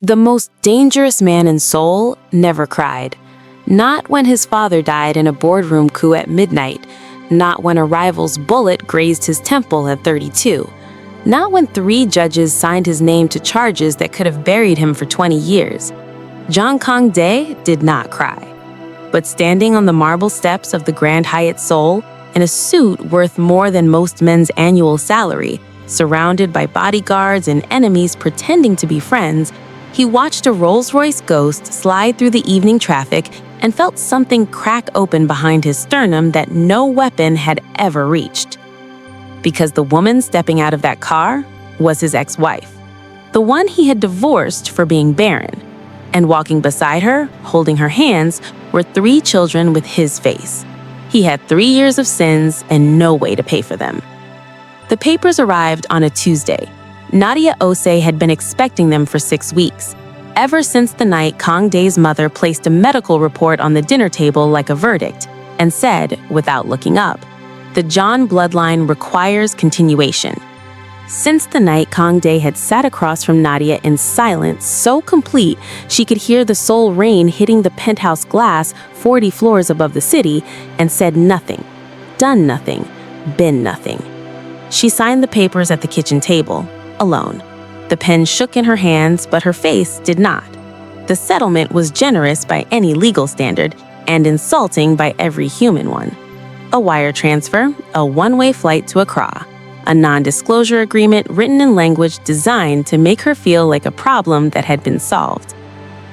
The most dangerous man in Seoul never cried. Not when his father died in a boardroom coup at midnight. Not when a rival's bullet grazed his temple at 32. Not when 3 judges signed his name to charges that could have buried him for 20 years. Jeon Kang-dae did not cry. But standing on the marble steps of the Grand Hyatt Seoul, in a suit worth more than most men's annual salary, surrounded by bodyguards and enemies pretending to be friends, he watched a Rolls-Royce Ghost slide through the evening traffic and felt something crack open behind his sternum that no weapon had ever reached. Because the woman stepping out of that car was his ex-wife, the one he had divorced for being barren. And walking beside her, holding her hands, were 3 children with his face. He had 3 years of sins and no way to pay for them. The papers arrived on a Tuesday. Nadia Osei had been expecting them for 6 weeks, ever since the night Kang-dae's mother placed a medical report on the dinner table like a verdict and said, without looking up, "The Jeon bloodline requires continuation." Since the night Kang-dae had sat across from Nadia in silence so complete she could hear the Seoul rain hitting the penthouse glass 40 floors above the city, and said nothing, done nothing, been nothing. She signed the papers at the kitchen table, alone. The pen shook in her hands, but her face did not. The settlement was generous by any legal standard and insulting by every human one. A wire transfer, a one-way flight to Accra, a non-disclosure agreement written in language designed to make her feel like a problem that had been solved.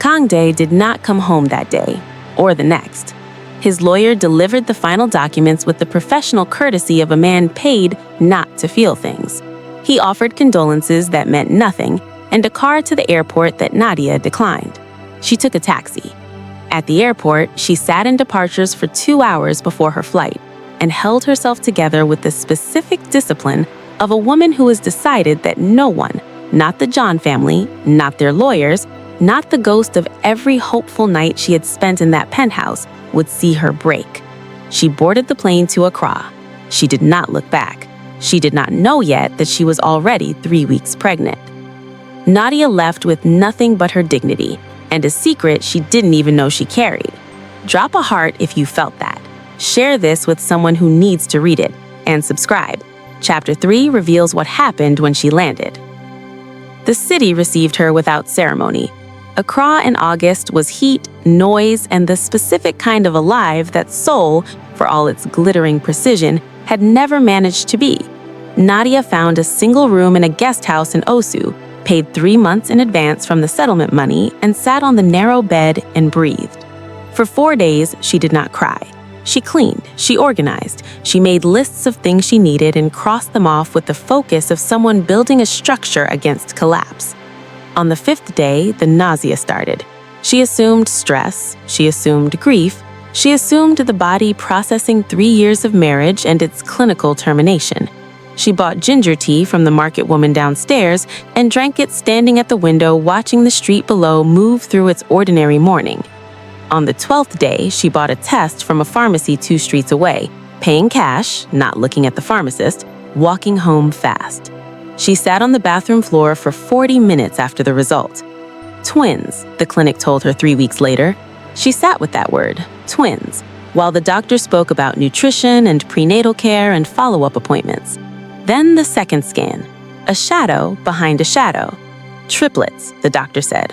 Kang-dae did not come home that day, or the next. His lawyer delivered the final documents with the professional courtesy of a man paid not to feel things. He offered condolences that meant nothing and a car to the airport that Nadia declined. She took a taxi. At the airport, she sat in departures for 2 hours before her flight and held herself together with the specific discipline of a woman who has decided that no one, not the Jeon family, not their lawyers, not the ghost of every hopeful night she had spent in that penthouse, would see her break. She boarded the plane to Accra. She did not look back. She did not know yet that she was already 3 weeks pregnant. Nadia left with nothing but her dignity, and a secret she didn't even know she carried. Drop a heart if you felt that. Share this with someone who needs to read it, and subscribe. Chapter 3 reveals what happened when she landed. The city received her without ceremony. Accra in August was heat, noise, and the specific kind of alive that Seoul, for all its glittering precision, had never managed to be. Nadia found a single room in a guest house in Osu, paid 3 months in advance from the settlement money, and sat on the narrow bed and breathed. For 4 days, she did not cry. She cleaned, she organized, she made lists of things she needed and crossed them off with the focus of someone building a structure against collapse. On the 5th day, the nausea started. She assumed stress, she assumed grief, she assumed the body processing 3 years of marriage and its clinical termination. She bought ginger tea from the market woman downstairs and drank it standing at the window watching the street below move through its ordinary morning. On the 12th day, she bought a test from a pharmacy 2 streets away, paying cash, not looking at the pharmacist, walking home fast. She sat on the bathroom floor for 40 minutes after the result. Twins, the clinic told her 3 weeks later. She sat with that word, twins, while the doctor spoke about nutrition and prenatal care and follow-up appointments. Then the second scan, a shadow behind a shadow. Triplets, the doctor said.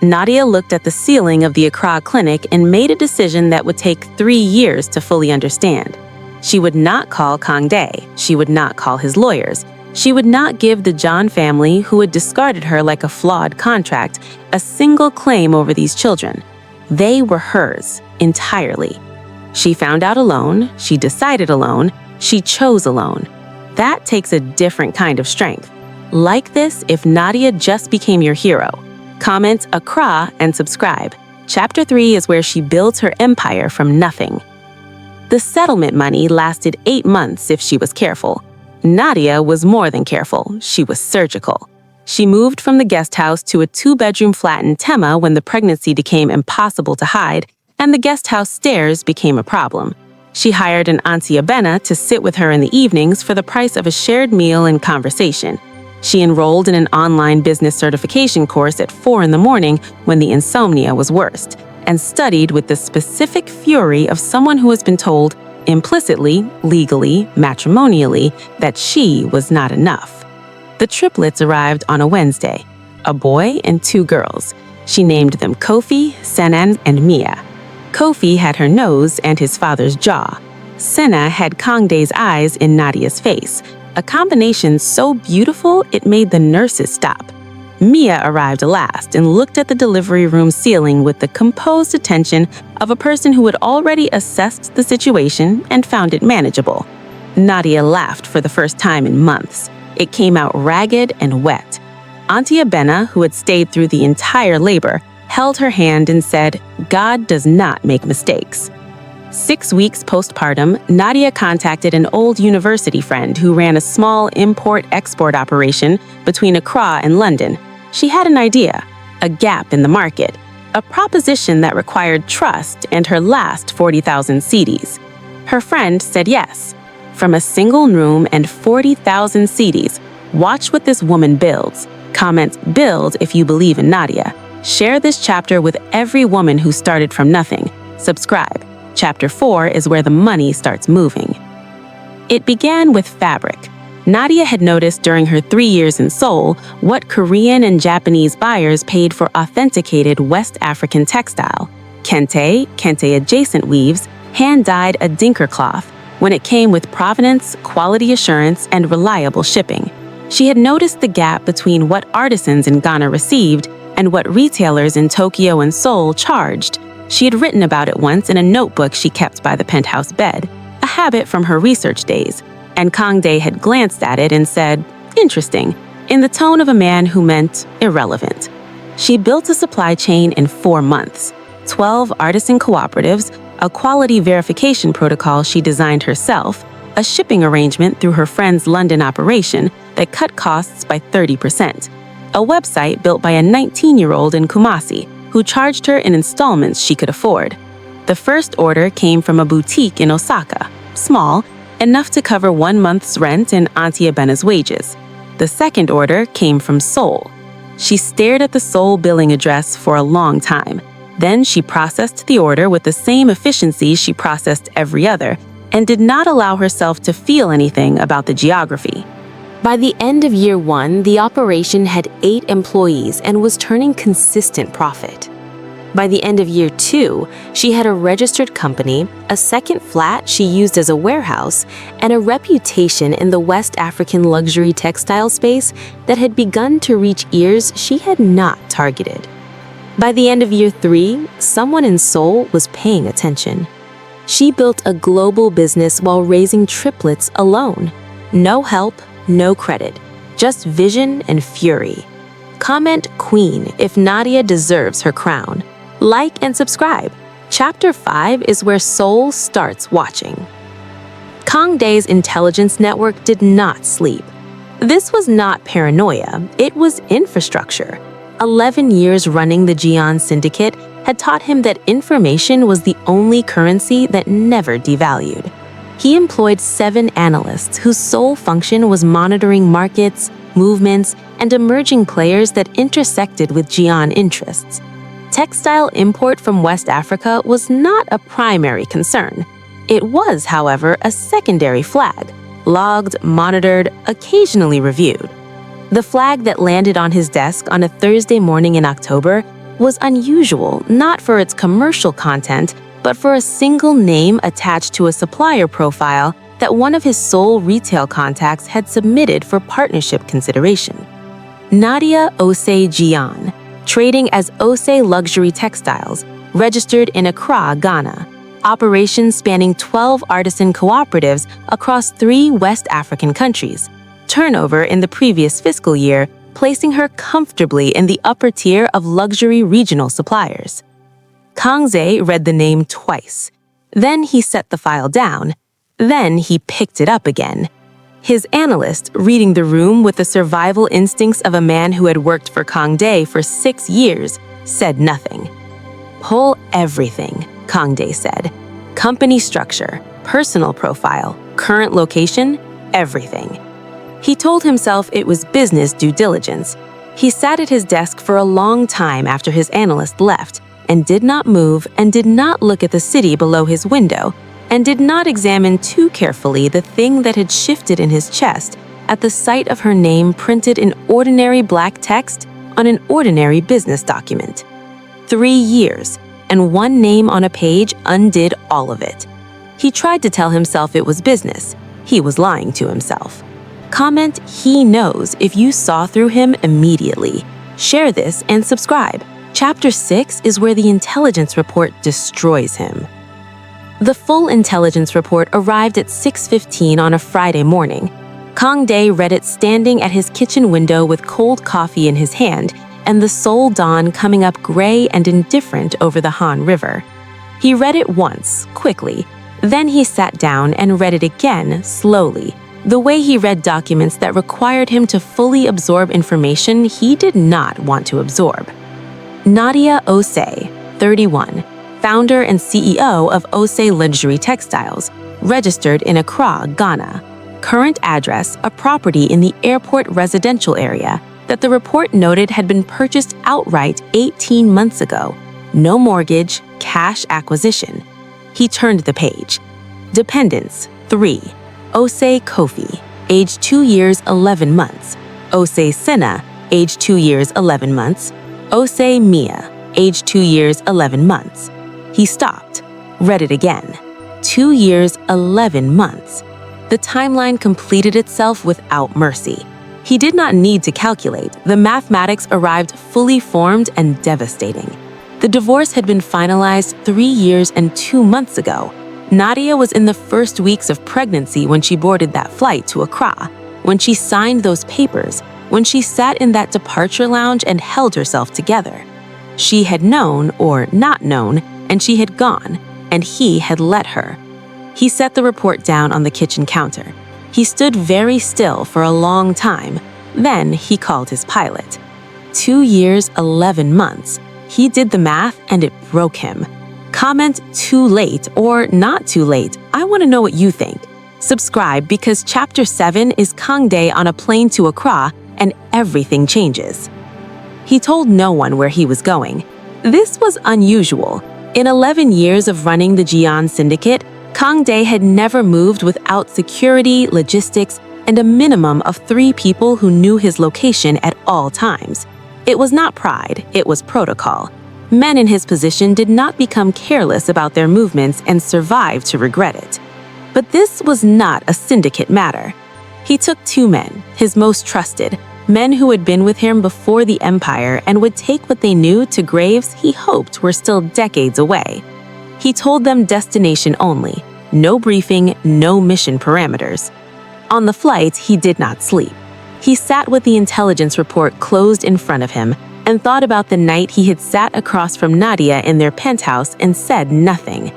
Nadia looked at the ceiling of the Accra clinic and made a decision that would take 3 years to fully understand. She would not call Kang-dae. She would not call his lawyers. She would not give the Jeon family, who had discarded her like a flawed contract, a single claim over these children. They were hers, entirely. She found out alone, she decided alone, she chose alone. That takes a different kind of strength. Like this if Nadia just became your hero. Comment Accra and subscribe. Chapter 3 is where she builds her empire from nothing. The settlement money lasted 8 months if she was careful. Nadia was more than careful, she was surgical. She moved from the guest house to a 2-bedroom flat in Tema when the pregnancy became impossible to hide, and the guest house stairs became a problem. She hired an Auntie Abena to sit with her in the evenings for the price of a shared meal and conversation. She enrolled in an online business certification course at 4 in the morning when the insomnia was worst, and studied with the specific fury of someone who has been told, implicitly, legally, matrimonially, that she was not enough. The triplets arrived on a Wednesday, a boy and 2 girls. She named them Kofi, Senan, and Mia. Kofi had her nose and his father's jaw. Senna had Kang-dae's eyes in Nadia's face, a combination so beautiful it made the nurses stop. Mia arrived last and looked at the delivery room ceiling with the composed attention of a person who had already assessed the situation and found it manageable. Nadia laughed for the first time in months. It came out ragged and wet. Auntie Abena, who had stayed through the entire labor, held her hand and said, "God does not make mistakes." 6 weeks postpartum, Nadia contacted an old university friend who ran a small import-export operation between Accra and London. She had an idea, a gap in the market, a proposition that required trust and her last 40,000 CDs. Her friend said yes. From a single room and 40,000 CDs, watch what this woman builds. Comment "build" if you believe in Nadia. Share this chapter with every woman who started from nothing. Subscribe. Chapter 4 is where the money starts moving. It began with fabric. Nadia had noticed during her 3 years in Seoul what Korean and Japanese buyers paid for authenticated West African textile. Kente-adjacent weaves, hand-dyed a dinker cloth when it came with provenance, quality assurance, and reliable shipping. She had noticed the gap between what artisans in Ghana received and what retailers in Tokyo and Seoul charged. She had written about it once in a notebook she kept by the penthouse bed, a habit from her research days, and Kang-dae had glanced at it and said, "Interesting," in the tone of a man who meant irrelevant. She built a supply chain in 4 months, 12 artisan cooperatives, a quality verification protocol she designed herself, a shipping arrangement through her friend's London operation that cut costs by 30%, a website built by a 19-year-old in Kumasi, who charged her in installments she could afford. The first order came from a boutique in Osaka, small, enough to cover 1 month's rent and Auntie Abena's wages. The second order came from Seoul. She stared at the Seoul billing address for a long time. Then she processed the order with the same efficiency she processed every other, and did not allow herself to feel anything about the geography. By the end of year 1, the operation had 8 employees and was turning consistent profit. By the end of year 2, she had a registered company, a second flat she used as a warehouse, and a reputation in the West African luxury textile space that had begun to reach ears she had not targeted. By the end of year 3, someone in Seoul was paying attention. She built a global business while raising triplets alone. No help, no credit, just vision and fury. Comment Queen if Nadia deserves her crown. Like and subscribe. Chapter 5 is where Seoul starts watching. Kang-dae's intelligence network did not sleep. This was not paranoia, it was infrastructure. 11 years running the Jeon syndicate had taught him that information was the only currency that never devalued. He employed 7 analysts whose sole function was monitoring markets, movements, and emerging players that intersected with Jeon interests. Textile import from West Africa was not a primary concern. It was, however, a secondary flag, logged, monitored, occasionally reviewed. The flag that landed on his desk on a Thursday morning in October was unusual not for its commercial content, but for a single name attached to a supplier profile that one of his Seoul retail contacts had submitted for partnership consideration. Nadia Osei Jeon, trading as Osei Luxury Textiles, registered in Accra, Ghana. Operations spanning 12 artisan cooperatives across 3 West African countries. Turnover in the previous fiscal year, placing her comfortably in the upper tier of luxury regional suppliers. Kang-dae read the name twice. Then he set the file down. Then he picked it up again. His analyst, reading the room with the survival instincts of a man who had worked for Kang-dae for 6 years, said nothing. "Pull everything," Kang-dae said. "Company structure, personal profile, current location, everything." He told himself it was business due diligence. He sat at his desk for a long time after his analyst left, and did not move and did not look at the city below his window, and did not examine too carefully the thing that had shifted in his chest at the sight of her name printed in ordinary black text on an ordinary business document. 3 years, and one name on a page undid all of it. He tried to tell himself it was business. He was lying to himself. Comment "He knows" if you saw through him immediately. Share this and subscribe. Chapter 6 is where the intelligence report destroys him. The full intelligence report arrived at 6:15 on a Friday morning. Kang-dae read it standing at his kitchen window with cold coffee in his hand and the Seoul dawn coming up gray and indifferent over the Han River. He read it once, quickly. Then he sat down and read it again, slowly, the way he read documents that required him to fully absorb information he did not want to absorb. Nadia Osei, 31, founder and CEO of Osei Luxury Textiles, registered in Accra, Ghana. Current address, a property in the airport residential area that the report noted had been purchased outright 18 months ago. No mortgage, cash acquisition. He turned the page. Dependents, 3. Osei Kofi, age 2 years, 11 months. Osei Sena, age 2 years, 11 months. Osei Mia, age 2 years, 11 months. He stopped, read it again. 2 years, 11 months. The timeline completed itself without mercy. He did not need to calculate. The mathematics arrived fully formed and devastating. The divorce had been finalized 3 years and 2 months ago. Nadia was in the first weeks of pregnancy when she boarded that flight to Accra, when she signed those papers, when she sat in that departure lounge and held herself together. She had known or not known, and she had gone, and he had let her. He set the report down on the kitchen counter. He stood very still for a long time. Then he called his pilot. 2 years, 11 months. He did the math and it broke him. Comment "too late" or "not too late." I want to know what you think. Subscribe because Chapter 7 is Kang-dae on a plane to Accra and everything changes. He told no one where he was going. This was unusual. In 11 years of running the Jeon syndicate, Kang-dae had never moved without security, logistics, and a minimum of 3 people who knew his location at all times. It was not pride, it was protocol. Men in his position did not become careless about their movements and survive to regret it. But this was not a syndicate matter. He took 2 men, his most trusted, men who had been with him before the empire and would take what they knew to graves he hoped were still decades away. He told them destination only, no briefing, no mission parameters. On the flight, he did not sleep. He sat with the intelligence report closed in front of him and thought about the night he had sat across from Nadia in their penthouse and said nothing.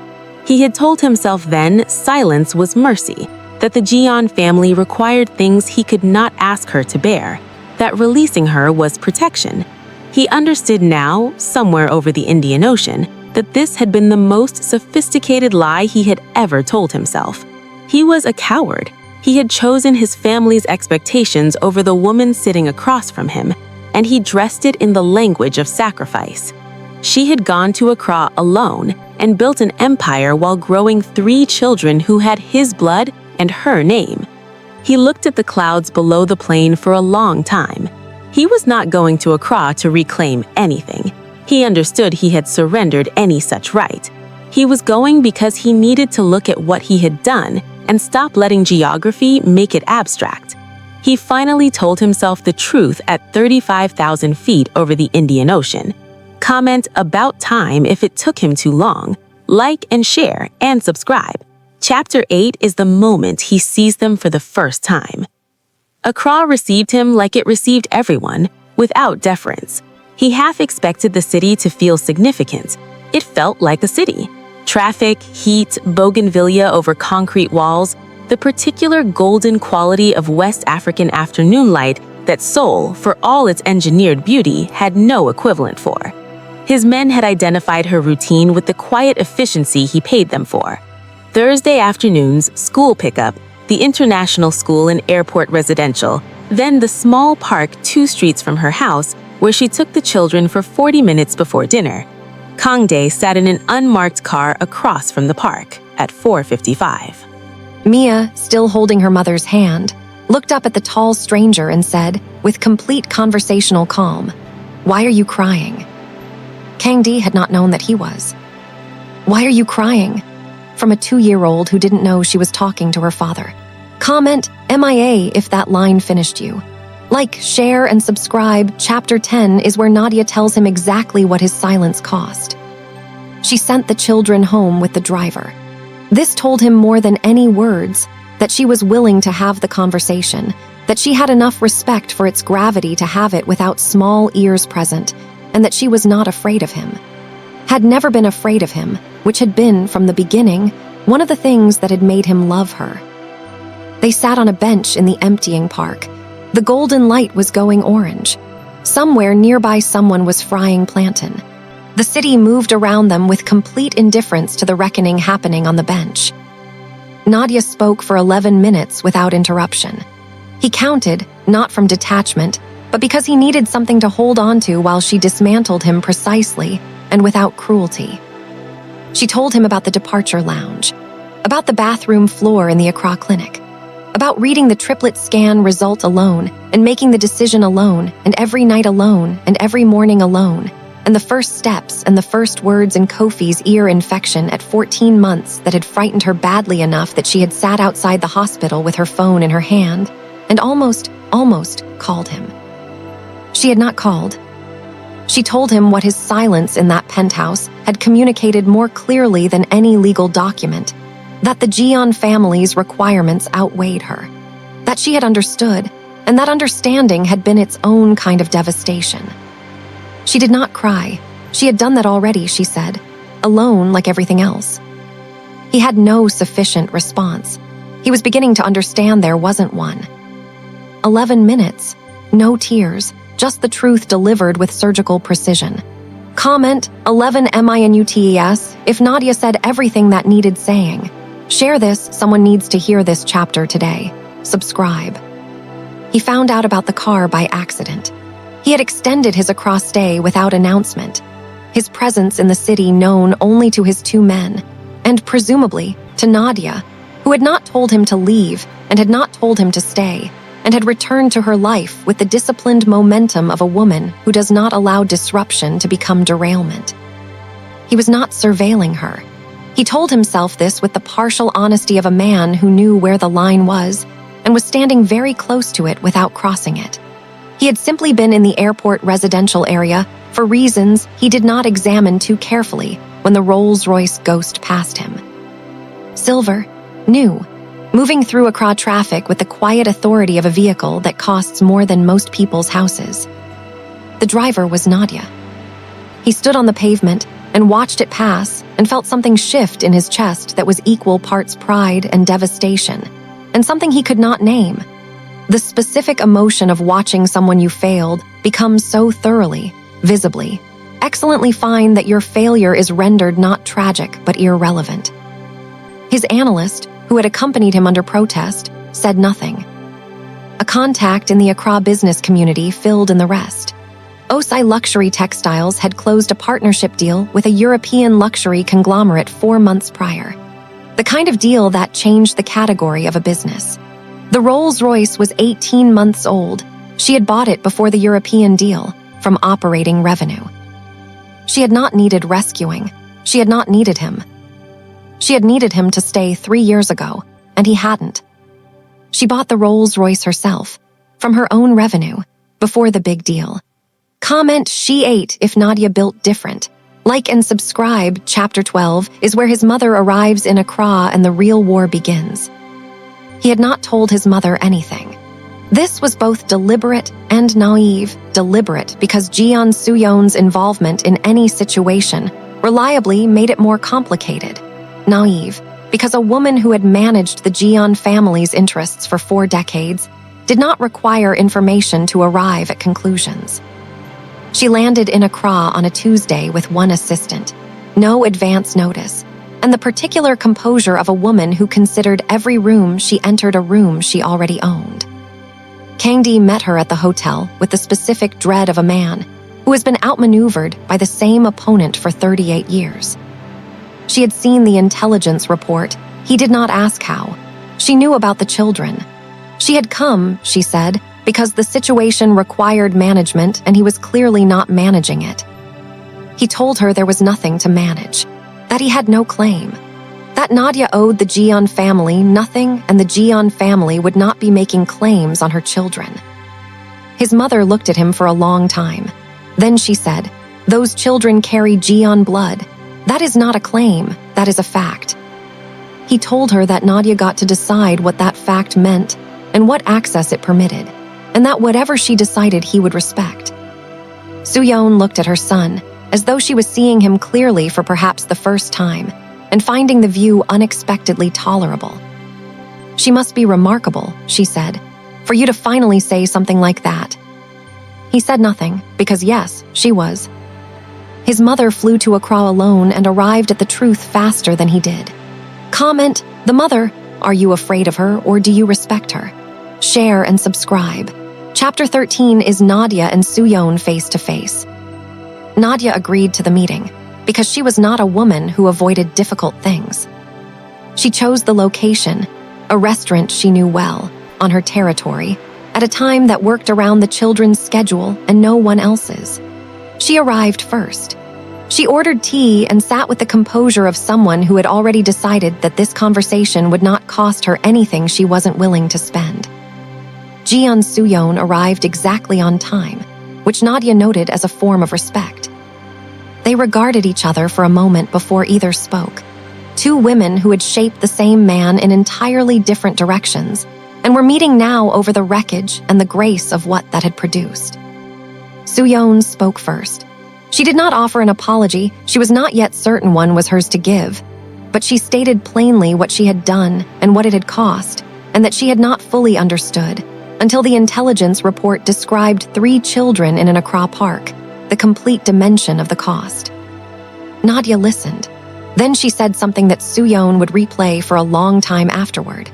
He had told himself then silence was mercy, that the Jeon family required things he could not ask her to bear, that releasing her was protection. He understood now, somewhere over the Indian Ocean, that this had been the most sophisticated lie he had ever told himself. He was a coward. He had chosen his family's expectations over the woman sitting across from him, and he dressed it in the language of sacrifice. She had gone to Accra alone and built an empire while growing 3 children who had his blood and her name. He looked at the clouds below the plane for a long time. He was not going to Accra to reclaim anything. He understood he had surrendered any such right. He was going because he needed to look at what he had done and stop letting geography make it abstract. He finally told himself the truth at 35,000 feet over the Indian Ocean. Comment "about time" if it took him too long. Like and share and subscribe. Chapter 8 is the moment he sees them for the first time. Accra received him like it received everyone, without deference. He half expected the city to feel significant. It felt like a city. Traffic, heat, bougainvillea over concrete walls, the particular golden quality of West African afternoon light that Seoul, for all its engineered beauty, had no equivalent for. His men had identified her routine with the quiet efficiency he paid them for. Thursday afternoons, school pickup, the International School and Airport Residential, then the small park 2 streets from her house where she took the children for 40 minutes before dinner. Kang-dae sat in an unmarked car across from the park at 4:55. Mia, still holding her mother's hand, looked up at the tall stranger and said, with complete conversational calm, "Why are you crying?" Kang-dae had not known that he was. "Why are you crying?" From a 2-year-old who didn't know she was talking to her father. Comment MIA if that line finished you. Like, share, and subscribe. Chapter 10 is where Nadia tells him exactly what his silence cost. She sent the children home with the driver. This told him more than any words that she was willing to have the conversation, that she had enough respect for its gravity to have it without small ears present, and that she was not afraid of him. Had never been afraid of him, which had been, from the beginning, one of the things that had made him love her. They sat on a bench in the emptying park. The golden light was going orange. Somewhere nearby someone was frying plantain. The city moved around them with complete indifference to the reckoning happening on the bench. Nadia spoke for 11 minutes without interruption. He counted, not from detachment, but because he needed something to hold on to while she dismantled him precisely and without cruelty. She told him about the departure lounge, about the bathroom floor in the Accra clinic, about reading the triplet scan result alone and making the decision alone and every night alone and every morning alone, and the first steps and the first words in Kofi's ear infection at 14 months that had frightened her badly enough that she had sat outside the hospital with her phone in her hand and almost called him. She had not called. She told him what his silence in that penthouse had communicated more clearly than any legal document, that the Jeon family's requirements outweighed her, that she had understood, and that understanding had been its own kind of devastation. She did not cry. She had done that already, she said, alone like everything else. He had no sufficient response. He was beginning to understand there wasn't one. 11 minutes, no tears, just the truth delivered with surgical precision. Comment 11 minutes if Nadia said everything that needed saying. Share this, someone needs to hear this chapter today. Subscribe. He found out about the car by accident. He had extended his Accra stay without announcement, his presence in the city known only to his 2 men, and presumably to Nadia, who had not told him to leave and had not told him to stay, and had returned to her life with the disciplined momentum of a woman who does not allow disruption to become derailment. He was not surveilling her. He told himself this with the partial honesty of a man who knew where the line was and was standing very close to it without crossing it. He had simply been in the airport residential area for reasons he did not examine too carefully when the Rolls-Royce ghost passed him. Silver, new, moving through Accra traffic with the quiet authority of a vehicle that costs more than most people's houses. The driver was Nadia. He stood on the pavement and watched it pass and felt something shift in his chest that was equal parts pride and devastation, and something he could not name. The specific emotion of watching someone you failed become so thoroughly, visibly, excellently fine that your failure is rendered not tragic but irrelevant. His analyst, who had accompanied him under protest, said nothing. A contact in the Accra business community filled in the rest. Osei Luxury Textiles had closed a partnership deal with a European luxury conglomerate 4 months prior. The kind of deal that changed the category of a business. The Rolls-Royce was 18 months old. She had bought it before the European deal, from operating revenue. She had not needed rescuing. She had not needed him. She had needed him to stay 3 years ago, and he hadn't. She bought the Rolls-Royce herself, from her own revenue, before the big deal. Comment she ate if Nadia built different. Like and subscribe. Chapter 12 is where his mother arrives in Accra and the real war begins. He had not told his mother anything. This was both deliberate and naive. Deliberate because Jeon Soo-yeon's involvement in any situation reliably made it more complicated. Naive because a woman who had managed the Jeon family's interests for 4 decades did not require information to arrive at conclusions. She landed in Accra on a Tuesday with 1 assistant, no advance notice, and the particular composure of a woman who considered every room she entered a room she already owned. Kang-dae met her at the hotel with the specific dread of a man who has been outmaneuvered by the same opponent for 38 years. She had seen the intelligence report. He did not ask how. She knew about the children. She had come, she said, because the situation required management and he was clearly not managing it. He told her there was nothing to manage, that he had no claim, that Nadia owed the Jeon family nothing and the Jeon family would not be making claims on her children. His mother looked at him for a long time. Then she said, "Those children carry Jeon blood. That is not a claim, that is a fact." He told her that Nadia got to decide what that fact meant and what access it permitted, and that whatever she decided he would respect. Soo-yeon looked at her son, as though she was seeing him clearly for perhaps the first time, and finding the view unexpectedly tolerable. "She must be remarkable," she said, "for you to finally say something like that." He said nothing, because yes, she was. His mother flew to Accra alone and arrived at the truth faster than he did. Comment, the mother, are you afraid of her or do you respect her? Share and subscribe. Chapter 13 is Nadia and Soo-yeon face to face. Nadia agreed to the meeting because she was not a woman who avoided difficult things. She chose the location, a restaurant she knew well, on her territory, at a time that worked around the children's schedule and no one else's. She arrived first. She ordered tea and sat with the composure of someone who had already decided that this conversation would not cost her anything she wasn't willing to spend. Jeon Soo-yeon arrived exactly on time, which Nadia noted as a form of respect. They regarded each other for a moment before either spoke. Two women who had shaped the same man in entirely different directions, and were meeting now over the wreckage and the grace of what that had produced. Soo-yeon spoke first. She did not offer an apology. She was not yet certain one was hers to give, but she stated plainly what she had done and what it had cost, and that she had not fully understood until the intelligence report described 3 children in an Accra park, the complete dimension of the cost. Nadia listened. Then she said something that Soo-yeon would replay for a long time afterward.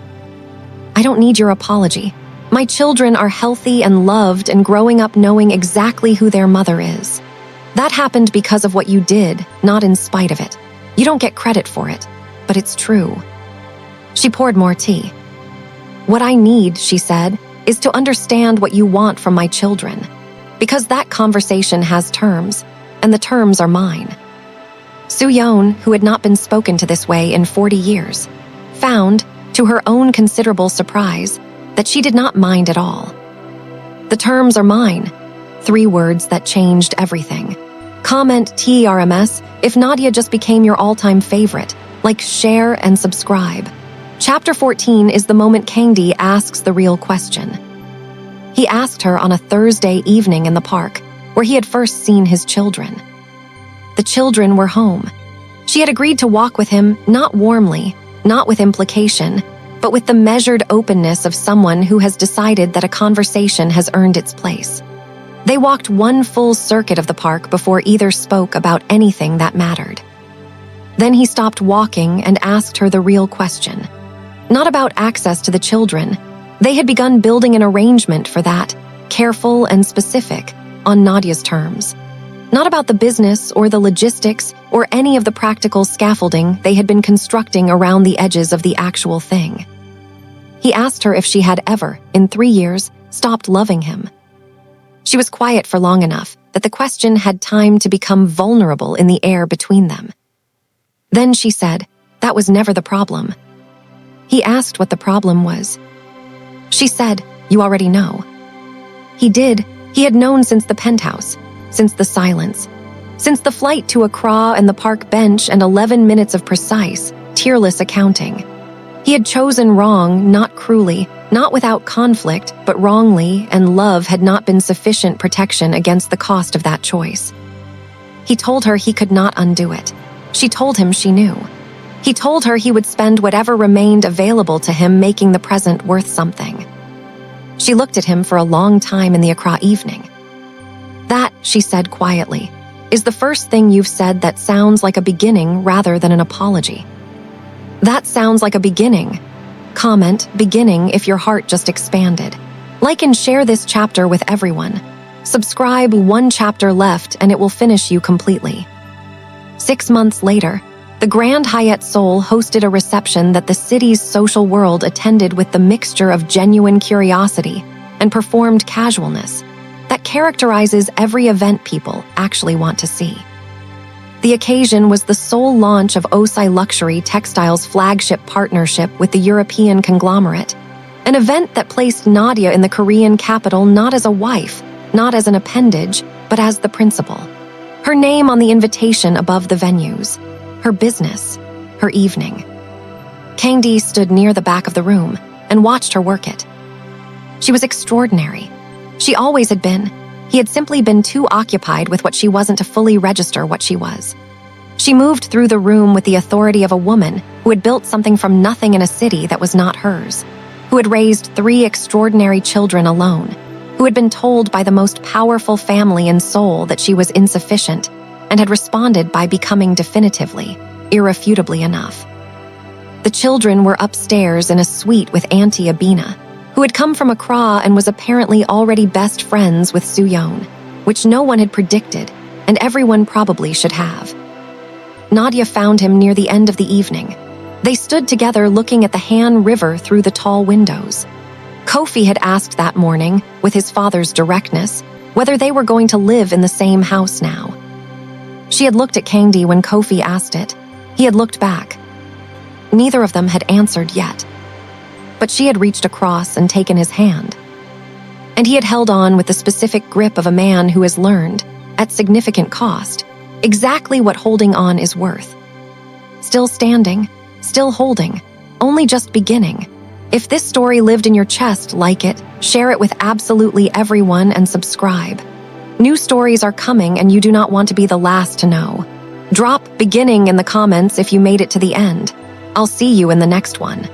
"I don't need your apology. My children are healthy and loved and growing up knowing exactly who their mother is. That happened because of what you did, not in spite of it. You don't get credit for it, but it's true." She poured more tea. "What I need," she said, "is to understand what you want from my children, because that conversation has terms, and the terms are mine." Soo-yeon, who had not been spoken to this way in 40 years, found, to her own considerable surprise, that she did not mind at all. "The terms are mine." 3 words that changed everything. Comment TRMS if Nadia just became your all-time favorite. Like, share, and subscribe. Chapter 14 is the moment Kang-dae asks the real question. He asked her on a Thursday evening in the park, where he had first seen his children. The children were home. She had agreed to walk with him, not warmly, not with implication, but with the measured openness of someone who has decided that a conversation has earned its place. They walked 1 full circuit of the park before either spoke about anything that mattered. Then he stopped walking and asked her the real question. Not about access to the children. They had begun building an arrangement for that, careful and specific, on Nadia's terms. Not about the business or the logistics or any of the practical scaffolding they had been constructing around the edges of the actual thing. He asked her if she had ever, in 3 years, stopped loving him. She was quiet for long enough that the question had time to become vulnerable in the air between them. Then she said, that was never the problem. He asked what the problem was. She said, you already know. He did. He had known since the penthouse, since the silence, since the flight to Accra and the park bench and 11 minutes of precise, tearless accounting. He had chosen wrong, not cruelly, not without conflict, but wrongly, and love had not been sufficient protection against the cost of that choice. He told her he could not undo it. She told him she knew. He told her he would spend whatever remained available to him making the present worth something. She looked at him for a long time in the Accra evening. That, she said quietly, is the first thing you've said that sounds like a beginning rather than an apology. That sounds like a beginning. Comment beginning if your heart just expanded. Like and share this chapter with everyone. Subscribe, one chapter left and it will finish you completely. 6 months later, the Grand Hyatt Seoul hosted a reception that the city's social world attended with the mixture of genuine curiosity and performed casualness that characterizes every event people actually want to see. The occasion was the sole launch of Osei Luxury Textiles' flagship partnership with the European conglomerate, an event that placed Nadia in the Korean capital not as a wife, not as an appendage, but as the principal. Her name on the invitation above the venues, her business, her evening. Kang-dae stood near the back of the room and watched her work it. She was extraordinary. She always had been. He had simply been too occupied with what she wasn't to fully register what she was. She moved through the room with the authority of a woman who had built something from nothing in a city that was not hers, who had raised 3 extraordinary children alone, who had been told by the most powerful family in Seoul that she was insufficient, and had responded by becoming definitively, irrefutably enough. The children were upstairs in a suite with Auntie Abina, who had come from Accra and was apparently already best friends with Suyeon, which no one had predicted, and everyone probably should have. Nadia found him near the end of the evening. They stood together looking at the Han River through the tall windows. Kofi had asked that morning, with his father's directness, whether they were going to live in the same house now. She had looked at Kang-dae when Kofi asked it. He had looked back. Neither of them had answered yet. But she had reached across and taken his hand. And he had held on with the specific grip of a man who has learned, at significant cost, exactly what holding on is worth. Still standing, still holding, only just beginning. If this story lived in your chest, like it, share it with absolutely everyone and subscribe. New stories are coming and you do not want to be the last to know. Drop beginning in the comments if you made it to the end. I'll see you in the next one.